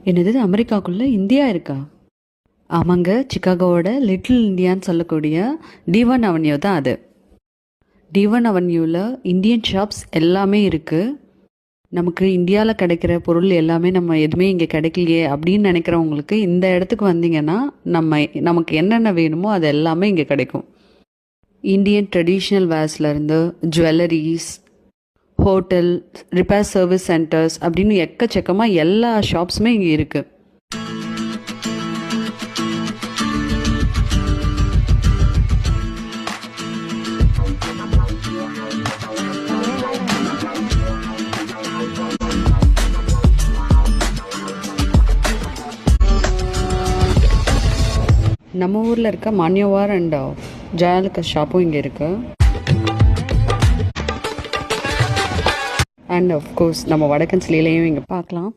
என்னது அமெரிக்காக்குள்ளே இந்தியா இருக்கா? ஆமாங்க, சிக்காகோவோட லிட்டில் இந்தியான்னு சொல்லக்கூடிய D1 அவென்யூ தான் அது. D1 அவென்யூவில் இந்தியன் ஷாப்ஸ் எல்லாமே இருக்குது. நமக்கு இந்தியாவில் கிடைக்கிற பொருள் எல்லாமே நம்ம எதுவுமே இங்கே கிடைக்கலையே அப்படின்னு நினைக்கிறவங்களுக்கு இந்த இடத்துக்கு வந்தீங்கன்னா நமக்கு என்னென்ன வேணுமோ அது எல்லாமே இங்கே கிடைக்கும். இந்தியன் ட்ரெடிஷ்னல் வேர்ஸ்லேருந்து jewelleries, hotel, repair service centres அப்படின்னு எக்கச்சக்கமாக எல்லா ஷாப்ஸுமே இங்கே இருக்குது. நம்ம ஊரில் இருக்க மான்யவார் அண்ட் ஜெயாலுக்கா ஷாப்பும் இங்கே இருக்குது. அண்ட் ஆஃப்கோர்ஸ் நம்ம வடக்கன் சிலையிலையும் இங்கே பார்க்கலாம்.